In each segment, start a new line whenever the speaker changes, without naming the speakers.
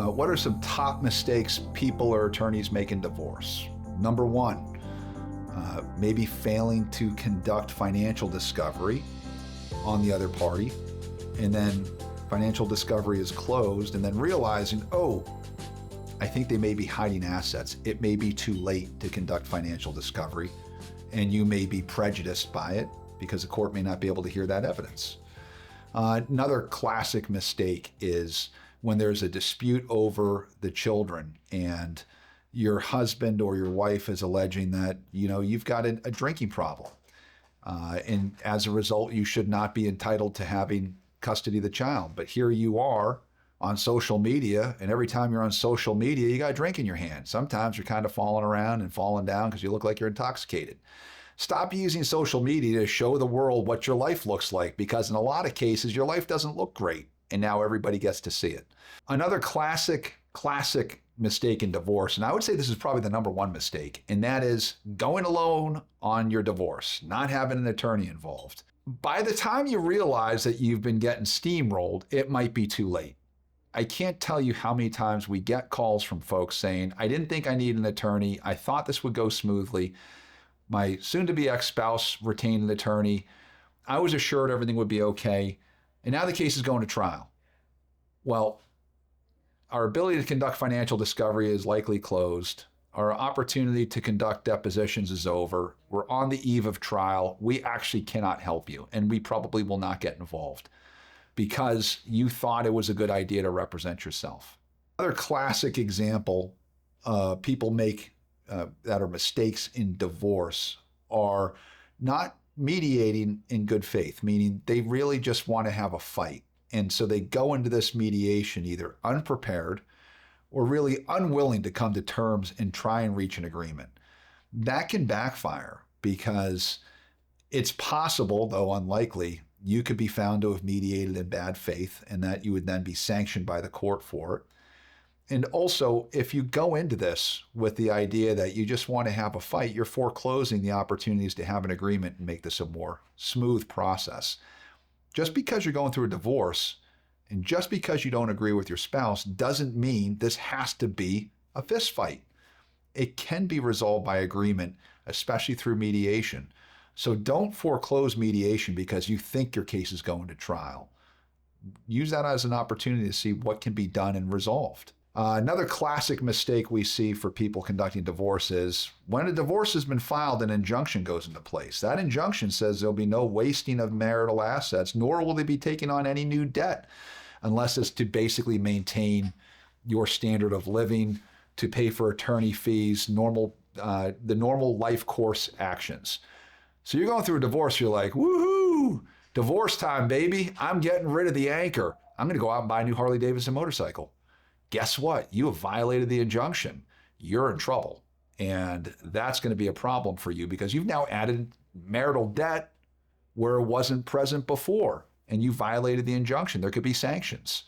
What are some top mistakes people or attorneys make in divorce? Number one, maybe failing to conduct financial discovery on the other party, and then financial discovery is closed, and then realizing, oh, I think they may be hiding assets. It may be too late to conduct financial discovery, and you may be prejudiced by it because the court may not be able to hear that evidence. Another classic mistake is when there's a dispute over the children and your husband or your wife is alleging that, you've got a drinking problem. And as a result, you should not be entitled to having custody of the child. But here you are on social media, and every time you're on social media, you got a drink in your hand. Sometimes you're kind of falling around and falling down because you look like you're intoxicated. Stop using social media to show the world what your life looks like, because in a lot of cases, your life doesn't look great, and now everybody gets to see it. Another classic mistake in divorce, and I would say this is probably the number one mistake, and that is going alone on your divorce, not having an attorney involved. By the time you realize that you've been getting steamrolled, it might be too late. I can't tell you how many times we get calls from folks saying, I didn't think I needed an attorney. I thought this would go smoothly. My soon-to-be ex-spouse retained an attorney. I was assured everything would be okay. And now the case is going to trial. Well, our ability to conduct financial discovery is likely closed. Our opportunity to conduct depositions is over. We're on the eve of trial. We actually cannot help you, and we probably will not get involved because you thought it was a good idea to represent yourself. Another classic example people make that are mistakes in divorce are not mediating in good faith, meaning they really just want to have a fight. And so they go into this mediation either unprepared or really unwilling to come to terms and try and reach an agreement. That can backfire because it's possible, though unlikely, you could be found to have mediated in bad faith and that you would then be sanctioned by the court for it. And also, if you go into this with the idea that you just want to have a fight, you're foreclosing the opportunities to have an agreement and make this a more smooth process. Just because you're going through a divorce and just because you don't agree with your spouse doesn't mean this has to be a fist fight. It can be resolved by agreement, especially through mediation. So don't foreclose mediation because you think your case is going to trial. Use that as an opportunity to see what can be done and resolved. Another classic mistake we see for people conducting divorce is when a divorce has been filed, an injunction goes into place. That injunction says there'll be no wasting of marital assets, nor will they be taking on any new debt, unless it's to basically maintain your standard of living, to pay for attorney fees, the normal life course actions. So you're going through a divorce, you're like, woohoo, divorce time, baby. I'm getting rid of the anchor. I'm going to go out and buy a new Harley Davidson motorcycle. Guess what? You have violated the injunction. You're in trouble. And that's going to be a problem for you because you've now added marital debt where it wasn't present before, and you violated the injunction. There could be sanctions.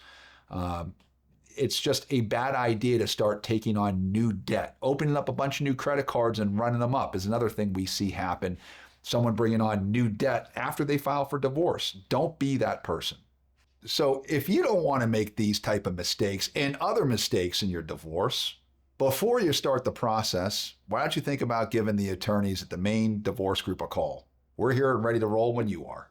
It's just a bad idea to start taking on new debt. Opening up a bunch of new credit cards and running them up is another thing we see happen. Someone bringing on new debt after they file for divorce. Don't be that person. So if you don't want to make these type of mistakes and other mistakes in your divorce, before you start the process, why don't you think about giving the attorneys at the Maine Divorce Group a call? We're here and ready to roll when you are.